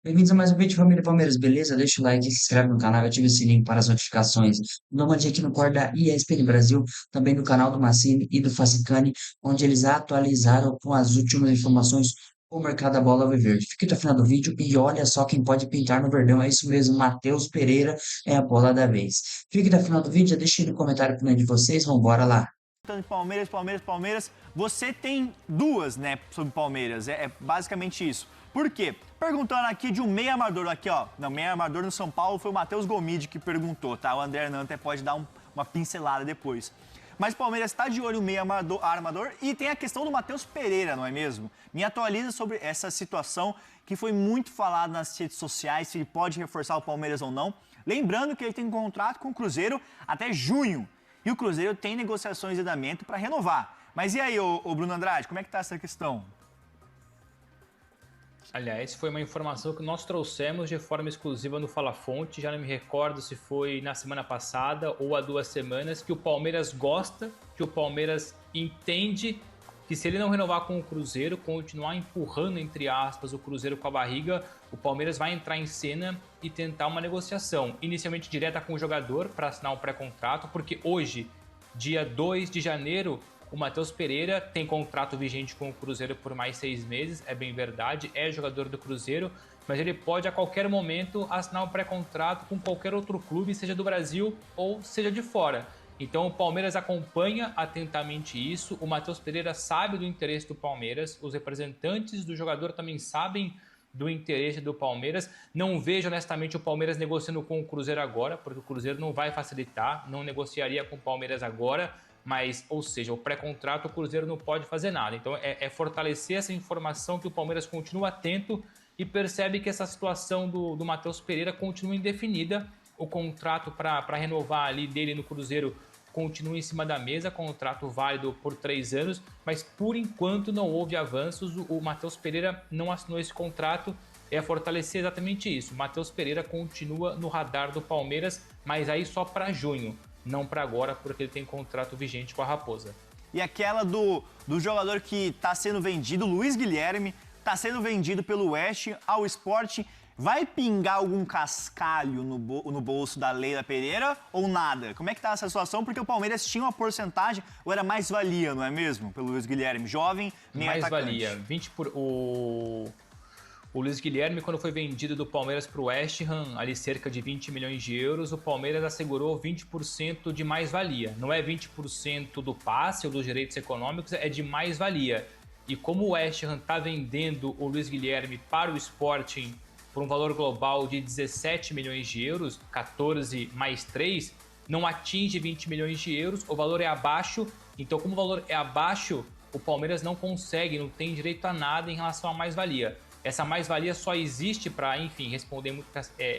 Bem-vindos a mais um vídeo, família Palmeiras, beleza? Deixa o like, se inscreve no canal e ativa o sininho para as notificações. Dá uma dica aqui no Core da ESPN Brasil, também no canal do Massini e do Facicani, onde eles atualizaram com as últimas informações o mercado da bola alviverde. Fique até o final do vídeo e olha só quem pode pintar no Verdão. É isso mesmo, Matheus Pereira é a bola da vez. Fique até o final do vídeo, deixe no comentário opinião de vocês, vambora lá. De Palmeiras, Palmeiras, Palmeiras. Você tem duas, né, sobre Palmeiras. É basicamente isso. Por quê? Perguntando aqui de um meia armador aqui, ó. Não, meia armador no São Paulo foi o Matheus Gomide que perguntou, tá? O André Hernan até pode dar uma pincelada depois. Mas o Palmeiras está de olho no meia armador e tem a questão do Matheus Pereira, não é mesmo? Me atualiza sobre essa situação que foi muito falada nas redes sociais, se ele pode reforçar o Palmeiras ou não. Lembrando que ele tem um contrato com o Cruzeiro até junho. E o Cruzeiro tem negociações de andamento para renovar. Mas e aí, ô Bruno Andrade, como é que tá essa questão? Aliás, foi uma informação que nós trouxemos de forma exclusiva no Fala Fonte. Já não me recordo se foi na semana passada ou há 2 semanas, que o Palmeiras gosta, que o Palmeiras entende que se ele não renovar com o Cruzeiro, continuar empurrando, entre aspas, o Cruzeiro com a barriga, o Palmeiras vai entrar em cena e tentar uma negociação, inicialmente direta com o jogador para assinar um pré-contrato, porque hoje, dia 2 de janeiro, o Matheus Pereira tem contrato vigente com o Cruzeiro por mais 6 meses, é bem verdade, é jogador do Cruzeiro, mas ele pode a qualquer momento assinar um pré-contrato com qualquer outro clube, seja do Brasil ou seja de fora. Então o Palmeiras acompanha atentamente isso, o Matheus Pereira sabe do interesse do Palmeiras, os representantes do jogador também sabem do interesse do Palmeiras. Não vejo honestamente o Palmeiras negociando com o Cruzeiro agora, porque o Cruzeiro não vai facilitar, não negociaria com o Palmeiras agora, mas, ou seja, o pré-contrato o Cruzeiro não pode fazer nada. Então é fortalecer essa informação que o Palmeiras continua atento e percebe que essa situação do Matheus Pereira continua indefinida. O contrato para renovar ali dele no Cruzeiro continua em cima da mesa, contrato válido por 3 anos, mas por enquanto não houve avanços, o Matheus Pereira não assinou esse contrato, é fortalecer exatamente isso. O Matheus Pereira continua no radar do Palmeiras, mas aí só para junho, não para agora, porque ele tem contrato vigente com a Raposa. E aquela do jogador que está sendo vendido, Luiz Guilherme, está sendo vendido pelo West ao Sport. Vai pingar algum cascalho no bolso da Leila Pereira ou nada? Como é que tá essa situação? Porque o Palmeiras tinha uma porcentagem, ou era mais-valia, não é mesmo? Pelo Luiz Guilherme, jovem, meio atacante. Mais-valia, 20 por... O Luiz Guilherme, quando foi vendido do Palmeiras para o West Ham, ali cerca de 20 milhões de euros, o Palmeiras assegurou 20% de mais-valia. Não é 20% do passe ou dos direitos econômicos, é de mais-valia. E como o West Ham está vendendo o Luiz Guilherme para o Sporting por um valor global de 17 milhões de euros, 14 mais 3, não atinge 20 milhões de euros, o valor é abaixo, então como o valor é abaixo, o Palmeiras não consegue, não tem direito a nada em relação à mais-valia. Essa mais-valia só existe para, enfim,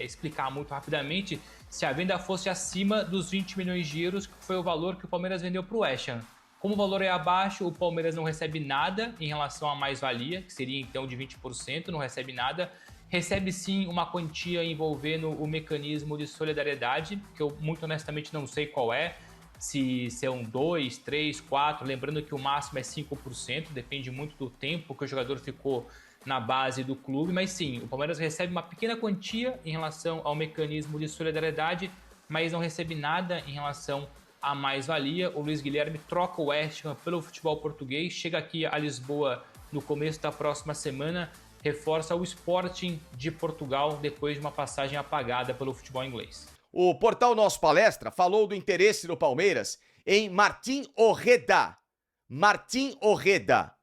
explicar muito rapidamente, se a venda fosse acima dos 20 milhões de euros, que foi o valor que o Palmeiras vendeu para o West Ham. Como o valor é abaixo, o Palmeiras não recebe nada em relação à mais-valia, que seria então de 20%, não recebe nada. Recebe sim uma quantia envolvendo o mecanismo de solidariedade, que eu muito honestamente não sei qual é, se são 2, 3, 4, lembrando que o máximo é 5%, depende muito do tempo que o jogador ficou na base do clube, mas sim, o Palmeiras recebe uma pequena quantia em relação ao mecanismo de solidariedade, mas não recebe nada em relação à mais-valia. O Luiz Guilherme troca o West Ham pelo futebol português, chega aqui a Lisboa no começo da próxima semana, reforça o Sporting de Portugal depois de uma passagem apagada pelo futebol inglês. O portal Nosso Palestra falou do interesse do Palmeiras em Martín Ojeda. Martín Ojeda,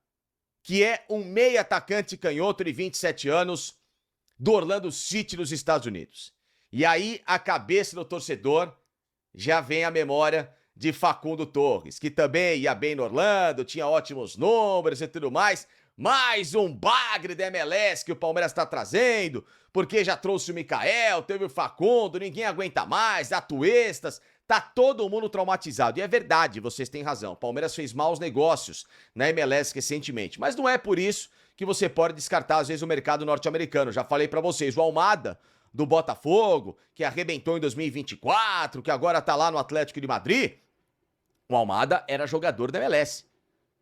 que é um meia atacante canhoto de 27 anos do Orlando City dos Estados Unidos. E aí a cabeça do torcedor já vem à memória de Facundo Torres, que também ia bem no Orlando, tinha ótimos números e tudo mais. Mais um bagre da MLS que o Palmeiras está trazendo, porque já trouxe o Mikael, teve o Facundo, ninguém aguenta mais, Atuestas, tá todo mundo traumatizado. E é verdade, vocês têm razão, o Palmeiras fez maus negócios na MLS recentemente, mas não é por isso que você pode descartar às vezes o mercado norte-americano. Já falei pra vocês, o Almada do Botafogo, que arrebentou em 2024, que agora tá lá no Atlético de Madrid, o Almada era jogador da MLS,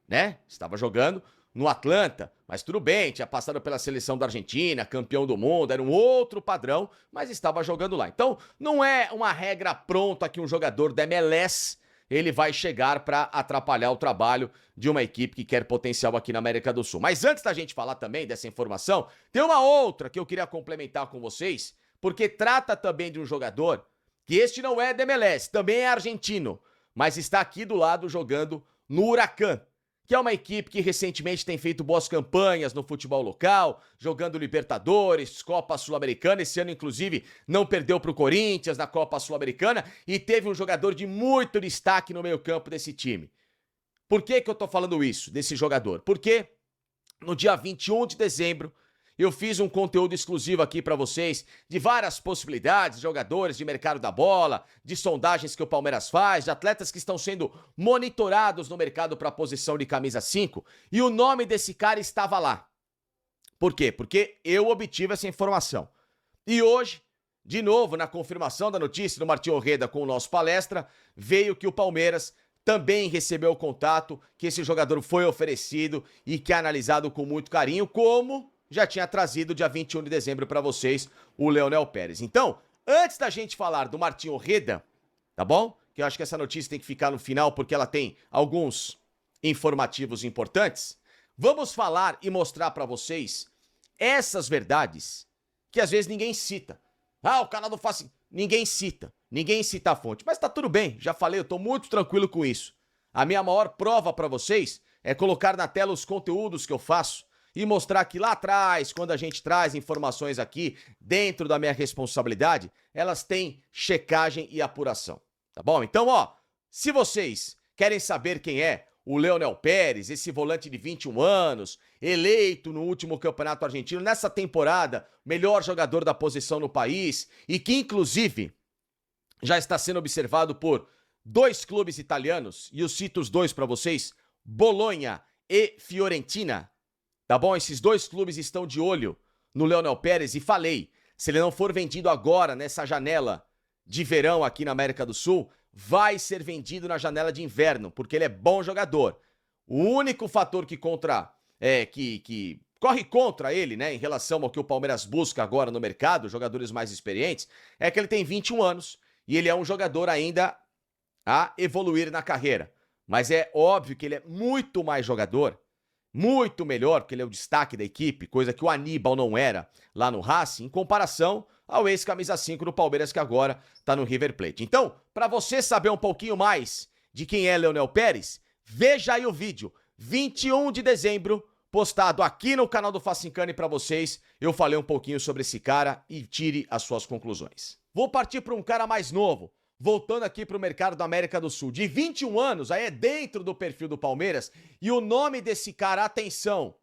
né? Estava jogando no Atlanta, mas tudo bem, tinha passado pela seleção da Argentina, campeão do mundo, era um outro padrão, mas estava jogando lá. Então, não é uma regra pronta que um jogador da MLS ele vai chegar para atrapalhar o trabalho de uma equipe que quer potencial aqui na América do Sul. Mas antes da gente falar também dessa informação, tem uma outra que eu queria complementar com vocês, porque trata também de um jogador que este não é da MLS, também é argentino, mas está aqui do lado jogando no Huracan, que é uma equipe que recentemente tem feito boas campanhas no futebol local, jogando Libertadores, Copa Sul-Americana. Esse ano, inclusive, não perdeu para o Corinthians na Copa Sul-Americana e teve um jogador de muito destaque no meio-campo desse time. Por que eu tô falando isso, desse jogador? Porque no dia 21 de dezembro, eu fiz um conteúdo exclusivo aqui para vocês de várias possibilidades, de jogadores de mercado da bola, de sondagens que o Palmeiras faz, de atletas que estão sendo monitorados no mercado para a posição de camisa 5, e o nome desse cara estava lá. Por quê? Porque eu obtive essa informação. E hoje, de novo, na confirmação da notícia do Martim Orreda com o nosso palestra, veio que o Palmeiras também recebeu o contato, que esse jogador foi oferecido e que é analisado com muito carinho, como já tinha trazido dia 21 de dezembro para vocês o Leonel Pérez. Então, antes da gente falar do Martim Orreda, tá bom? Que eu acho que essa notícia tem que ficar no final porque ela tem alguns informativos importantes. Vamos falar e mostrar para vocês essas verdades que às vezes ninguém cita. Ah, o canal do Fácil... Ninguém cita a fonte. Mas tá tudo bem, já falei, eu tô muito tranquilo com isso. A minha maior prova para vocês é colocar na tela os conteúdos que eu faço e mostrar que lá atrás, quando a gente traz informações aqui dentro da minha responsabilidade, elas têm checagem e apuração, tá bom? Então, ó, se vocês querem saber quem é o Leonel Pérez, esse volante de 21 anos, eleito no último campeonato argentino, nessa temporada, melhor jogador da posição no país, e que inclusive já está sendo observado por 2 clubes italianos, e eu cito os 2 para vocês, Bolonha e Fiorentina. Tá bom? Esses 2 clubes estão de olho no Leonel Pérez e falei, se ele não for vendido agora nessa janela de verão aqui na América do Sul, vai ser vendido na janela de inverno, porque ele é bom jogador. O único fator que corre contra ele, né, em relação ao que o Palmeiras busca agora no mercado, jogadores mais experientes, é que ele tem 21 anos e ele é um jogador ainda a evoluir na carreira. Mas é óbvio que ele é muito mais jogador, muito melhor, porque ele é o destaque da equipe, coisa que o Aníbal não era lá no Racing, em comparação ao ex-camisa 5 do Palmeiras, que agora tá no River Plate. Então, para você saber um pouquinho mais de quem é Leonel Pérez, veja aí o vídeo, 21 de dezembro, postado aqui no canal do Facincani para vocês. Eu falei um pouquinho sobre esse cara e tire as suas conclusões. Vou partir para um cara mais novo, voltando aqui para o mercado da América do Sul, de 21 anos, aí é dentro do perfil do Palmeiras, e o nome desse cara, atenção,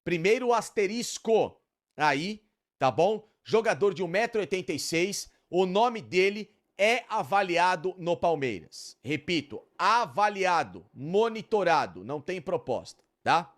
primeiro asterisco, aí, tá bom? Jogador de 1,86 m, o nome dele é avaliado no Palmeiras. Repito, avaliado, monitorado, não tem proposta, tá?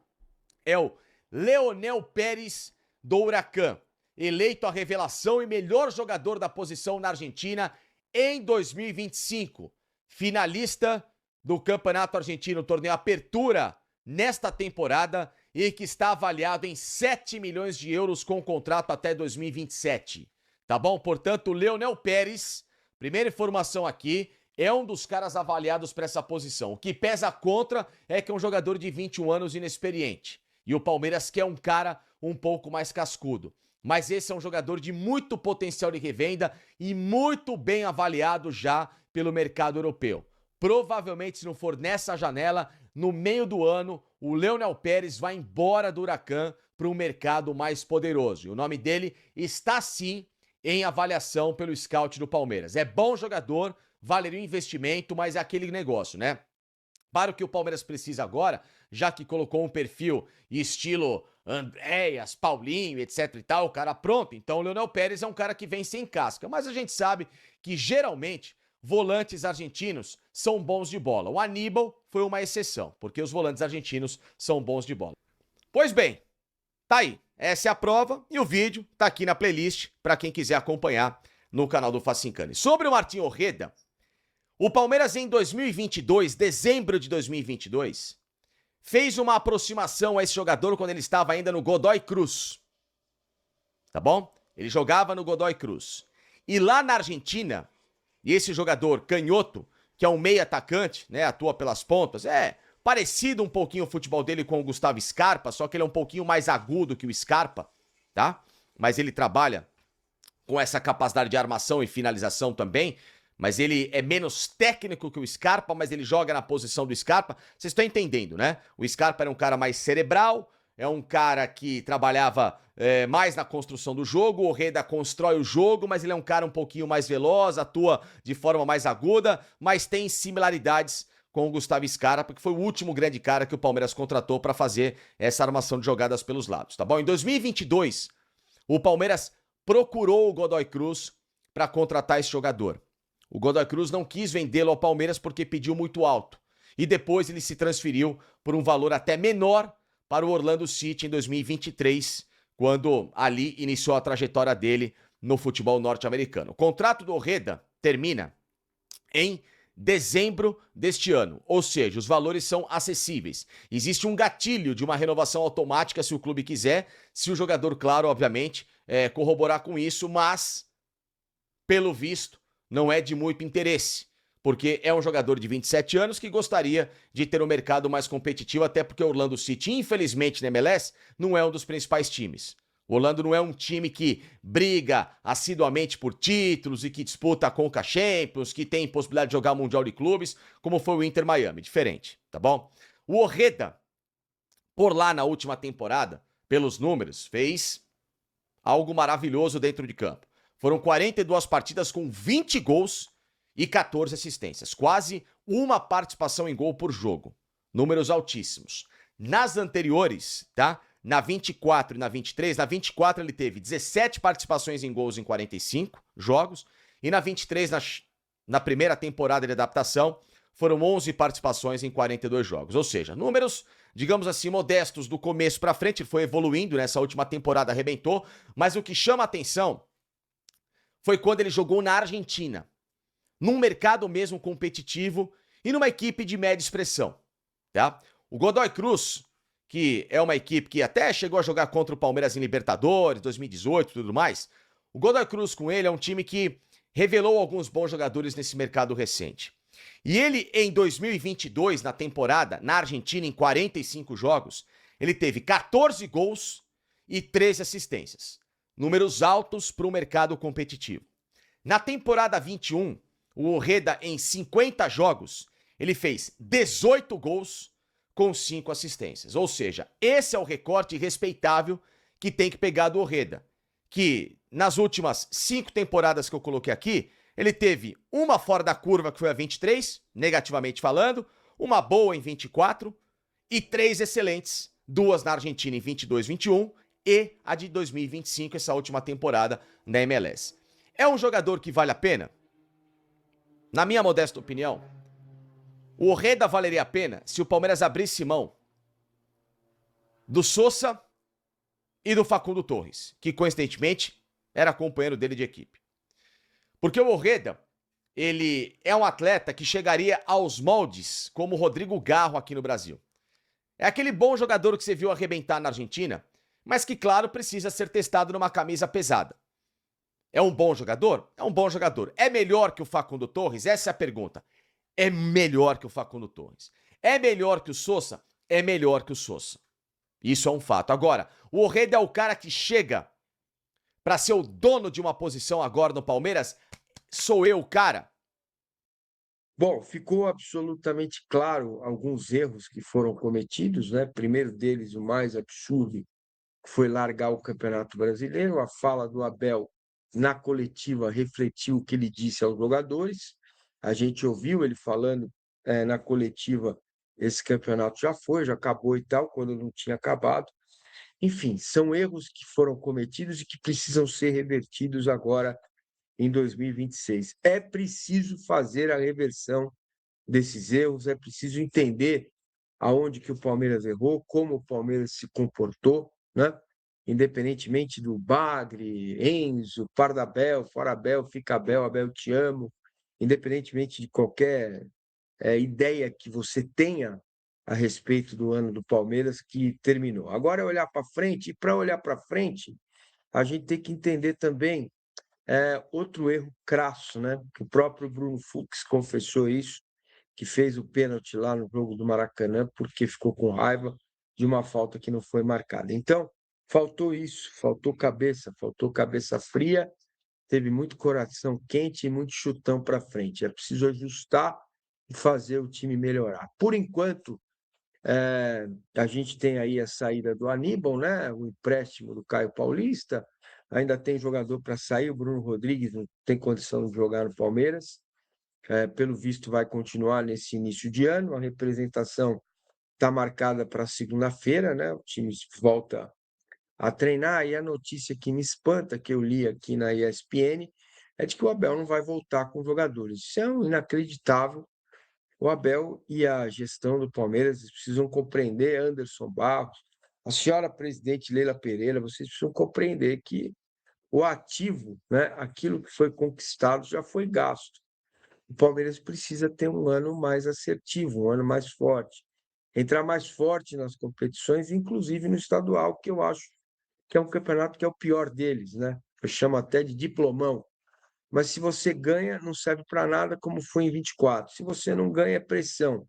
É o Leonel Pérez do Huracan, eleito a revelação e melhor jogador da posição na Argentina em 2025, finalista do Campeonato Argentino, torneio Apertura nesta temporada e que está avaliado em 7 milhões de euros com contrato até 2027. Tá bom? Portanto, o Leonel Pérez, primeira informação aqui, é um dos caras avaliados para essa posição. O que pesa contra é que é um jogador de 21 anos inexperiente. E o Palmeiras quer um cara um pouco mais cascudo. Mas esse é um jogador de muito potencial de revenda e muito bem avaliado já pelo mercado europeu. Provavelmente, se não for nessa janela, no meio do ano, o Leonel Pérez vai embora do Huracan para um mercado mais poderoso. E o nome dele está sim em avaliação pelo scout do Palmeiras. É bom jogador, valeria um investimento, mas é aquele negócio, né? Para o que o Palmeiras precisa agora, já que colocou um perfil estilo Andréas, Paulinho, etc e tal, o cara pronto. Então o Leonel Pérez é um cara que vem sem casca. Mas a gente sabe que geralmente volantes argentinos são bons de bola. O Aníbal foi uma exceção, porque os volantes argentinos são bons de bola. Pois bem, tá aí. Essa é a prova e o vídeo tá aqui na playlist para quem quiser acompanhar no canal do Facincani. Sobre o Martim Orreda, o Palmeiras em 2022, dezembro de 2022, fez uma aproximação a esse jogador quando ele estava ainda no Godoy Cruz. Tá bom? Ele jogava no Godoy Cruz. E lá na Argentina, e esse jogador canhoto, que é um meio atacante, né, atua pelas pontas, é parecido um pouquinho o futebol dele com o Gustavo Scarpa, só que ele é um pouquinho mais agudo que o Scarpa, tá? Mas ele trabalha com essa capacidade de armação e finalização também, mas ele é menos técnico que o Scarpa, mas ele joga na posição do Scarpa. Vocês estão entendendo, né? O Scarpa era um cara mais cerebral, é um cara que trabalhava mais na construção do jogo, o Orreda constrói o jogo, mas ele é um cara um pouquinho mais veloz, atua de forma mais aguda, mas tem similaridades com o Gustavo Scarpa, porque foi o último grande cara que o Palmeiras contratou para fazer essa armação de jogadas pelos lados, tá bom? Em 2022, o Palmeiras procurou o Godoy Cruz para contratar esse jogador. O Godoy Cruz não quis vendê-lo ao Palmeiras porque pediu muito alto. E depois ele se transferiu por um valor até menor para o Orlando City em 2023, quando ali iniciou a trajetória dele no futebol norte-americano. O contrato do Orreda termina em dezembro deste ano, ou seja, os valores são acessíveis. Existe um gatilho de uma renovação automática se o clube quiser, se o jogador, claro, obviamente, corroborar com isso, mas, pelo visto, não é de muito interesse, porque é um jogador de 27 anos que gostaria de ter um mercado mais competitivo, até porque o Orlando City, infelizmente, na MLS, não é um dos principais times. O Orlando não é um time que briga assiduamente por títulos e que disputa a Conca Champions, que tem possibilidade de jogar o Mundial de Clubes, como foi o Inter Miami. Diferente, tá bom? O Orreda, por lá na última temporada, pelos números, fez algo maravilhoso dentro de campo. Foram 42 partidas com 20 gols e 14 assistências. Quase uma participação em gol por jogo. Números altíssimos. Nas anteriores, tá? Na 24 e na 23, na 24 ele teve 17 participações em gols em 45 jogos, e na 23, na primeira temporada de adaptação, foram 11 participações em 42 jogos. Ou seja, números, digamos assim, modestos do começo pra frente. Ele foi evoluindo, nessa última temporada arrebentou, mas o que chama a atenção foi quando ele jogou na Argentina, num mercado mesmo competitivo e numa equipe de média expressão, tá? O Godoy Cruz, que é uma equipe que até chegou a jogar contra o Palmeiras em Libertadores, 2018 e tudo mais, o Godoy Cruz com ele é um time que revelou alguns bons jogadores nesse mercado recente. E ele, em 2022, na temporada, na Argentina, em 45 jogos, ele teve 14 gols e 13 assistências. Números altos para o mercado competitivo. Na temporada 21, o Orreda, em 50 jogos, ele fez 18 gols com 5 assistências. Ou seja, esse é o recorte respeitável que tem que pegar do Orreda, que nas últimas 5 temporadas que eu coloquei aqui, ele teve uma fora da curva, que foi a 23, negativamente falando, uma boa em 24 e 3 excelentes, 2 na Argentina em 22, 21 e a de 2025, essa última temporada na MLS. É um jogador que vale a pena? Na minha modesta opinião, o Orreda valeria a pena se o Palmeiras abrisse mão do Sousa e do Facundo Torres, que coincidentemente era companheiro dele de equipe. Porque o Orreda, ele é um atleta que chegaria aos moldes como o Rodrigo Garro aqui no Brasil. É aquele bom jogador que você viu arrebentar na Argentina, mas que, claro, precisa ser testado numa camisa pesada. É um bom jogador? É um bom jogador. É melhor que o Facundo Torres? Essa é a pergunta. É melhor que o Facundo Torres. É melhor que o Sousa? É melhor que o Sousa. Isso é um fato. Agora, o Orreda é o cara que chega para ser o dono de uma posição agora no Palmeiras? Sou eu o cara? Bom, ficou absolutamente claro alguns erros que foram cometidos, né? Primeiro deles, o mais absurdo, foi largar o Campeonato Brasileiro. A fala do Abel na coletiva refletiu o que ele disse aos jogadores. A gente ouviu ele falando na coletiva, esse campeonato já foi, já acabou e tal, quando não tinha acabado. Enfim, são erros que foram cometidos e que precisam ser revertidos agora em 2026. É preciso fazer a reversão desses erros, é preciso entender aonde que o Palmeiras errou, como o Palmeiras se comportou, né? Independentemente do Bagre, Enzo, Pardabel, fora Abel, fica Abel, Abel te amo, independentemente de qualquer ideia que você tenha a respeito do ano do Palmeiras que terminou. Agora é olhar para frente, e para olhar para frente, a gente tem que entender também outro erro crasso, né? Que o próprio Bruno Fux confessou isso, que fez o pênalti lá no jogo do Maracanã, porque ficou com raiva de uma falta que não foi marcada. Então, faltou isso, faltou cabeça fria, teve muito coração quente e muito chutão para frente. É preciso ajustar e fazer o time melhorar. Por enquanto, a gente tem aí a saída do Aníbal, né? O empréstimo do Caio Paulista, ainda tem jogador para sair, o Bruno Rodrigues não tem condição de jogar no Palmeiras, pelo visto vai continuar nesse início de ano, a representação está marcada para segunda-feira, né? O time volta a treinar, e a notícia que me espanta, que eu li aqui na ESPN, é de que o Abel não vai voltar com jogadores. Isso é inacreditável. O Abel e a gestão do Palmeiras precisam compreender, Anderson Barros, a senhora presidente Leila Pereira, vocês precisam compreender que o ativo, né, aquilo que foi conquistado já foi gasto. O Palmeiras precisa ter um ano mais assertivo, um ano mais forte, entrar mais forte nas competições, inclusive no estadual, que eu acho que é um campeonato que é o pior deles, né? Eu chamo até de diplomão. Mas se você ganha, não serve para nada, como foi em 24. Se você não ganha, é pressão.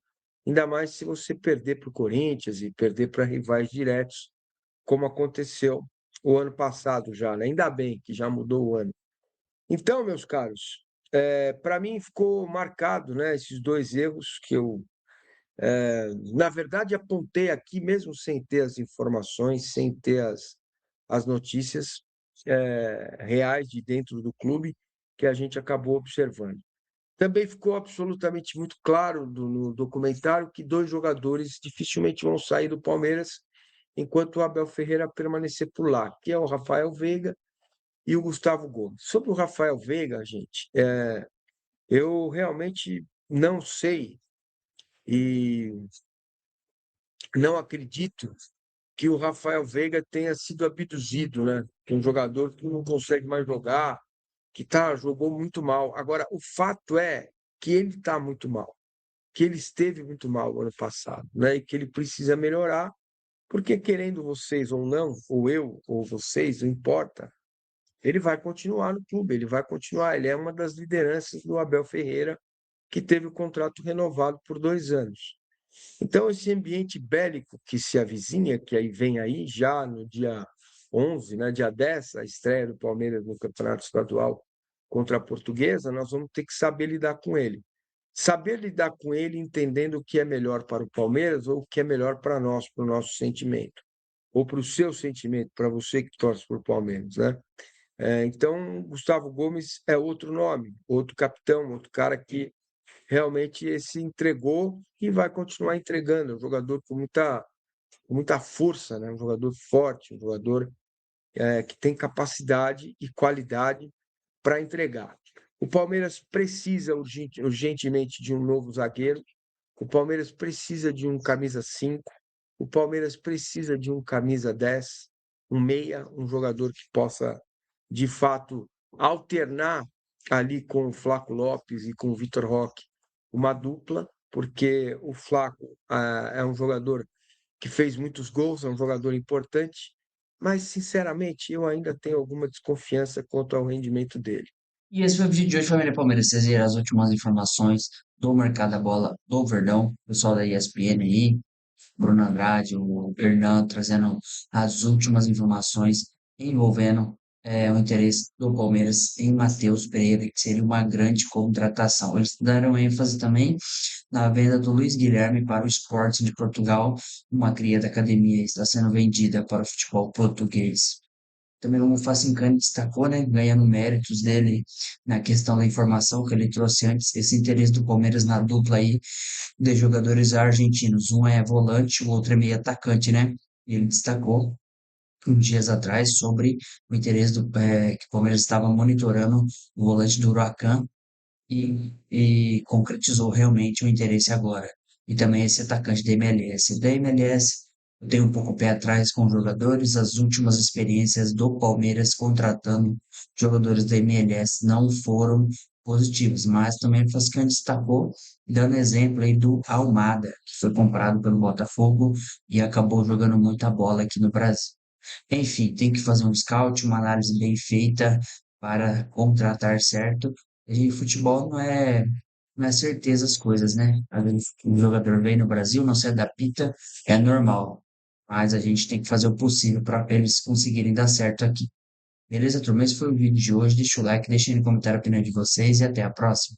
Ainda mais se você perder para o Corinthians e perder para rivais diretos, como aconteceu o ano passado já, né? Ainda bem que já mudou o ano. Então, meus caros, para mim ficou marcado, né, esses dois erros que eu, na verdade, apontei aqui, mesmo sem ter as informações, sem ter as notícias reais de dentro do clube, que a gente acabou observando. Também ficou absolutamente muito claro no documentário que dois jogadores dificilmente vão sair do Palmeiras enquanto o Abel Ferreira permanecer por lá, que é o Rafael Veiga e o Gustavo Gomes. Sobre o Rafael Veiga, gente, eu realmente não sei e não acredito que o Rafael Veiga tenha sido abduzido, né? Que é um jogador que não consegue mais jogar, que jogou muito mal. Agora, o fato é que ele está muito mal, que ele esteve muito mal no ano passado, né? E que ele precisa melhorar, porque querendo vocês ou não, ou eu ou vocês, não importa, ele vai continuar no clube, ele vai continuar. Ele é uma das lideranças do Abel Ferreira, que teve o contrato renovado por 2 anos. Então, esse ambiente bélico que se avizinha, que aí vem aí já no dia 11, né, dia 10, a estreia do Palmeiras no Campeonato Estadual contra a Portuguesa, nós vamos ter que saber lidar com ele. Saber lidar com ele entendendo o que é melhor para o Palmeiras ou o que é melhor para nós, para o nosso sentimento. Ou para o seu sentimento, para você que torce por Palmeiras, né? Então, Gustavo Gomes é outro nome, outro capitão, outro cara que realmente se entregou e vai continuar entregando. É um jogador com muita força, né? Um jogador forte, um jogador que tem capacidade e qualidade para entregar. O Palmeiras precisa urgentemente de um novo zagueiro, o Palmeiras precisa de um camisa 5, o Palmeiras precisa de um camisa 10, um meia, um jogador que possa, de fato, alternar ali com o Flaco Lopes e com o Vitor Roque uma dupla, porque o Flaco é um jogador que fez muitos gols, é um jogador importante, mas, sinceramente, eu ainda tenho alguma desconfiança quanto ao rendimento dele. E esse foi o vídeo de hoje, família Palmeiras. Vocês viram as últimas informações do mercado da bola do Verdão, pessoal da ESPN aí, Bruno Andrade, o Hernan trazendo as últimas informações envolvendo o interesse do Palmeiras em Matheus Pereira, que seria uma grande contratação. Eles deram ênfase também na venda do Luiz Guilherme para o Sporting de Portugal, uma cria da academia está sendo vendida para o futebol português. Também o Facincani destacou, né, ganhando méritos dele na questão da informação que ele trouxe antes, esse interesse do Palmeiras na dupla aí de jogadores argentinos. Um é volante, o outro é meio atacante, né? E ele destacou uns dias atrás sobre o interesse que o Palmeiras estava monitorando o volante do Huracan e concretizou realmente o interesse agora. E também esse atacante da MLS. Da MLS, eu tenho um pouco o pé atrás com os jogadores. As últimas experiências do Palmeiras contratando jogadores da MLS não foram positivos, mas também o Fascani destacou, dando exemplo aí do Almada, que foi comprado pelo Botafogo e acabou jogando muita bola aqui no Brasil. Enfim, tem que fazer um scout, uma análise bem feita para contratar certo. E futebol não é certeza as coisas, né? Às vezes o jogador vem no Brasil, não se adapta, é normal. Mas a gente tem que fazer o possível para eles conseguirem dar certo aqui. Beleza, turma? Esse foi o vídeo de hoje. Deixa o like, deixa aí no comentário a opinião de vocês e até a próxima.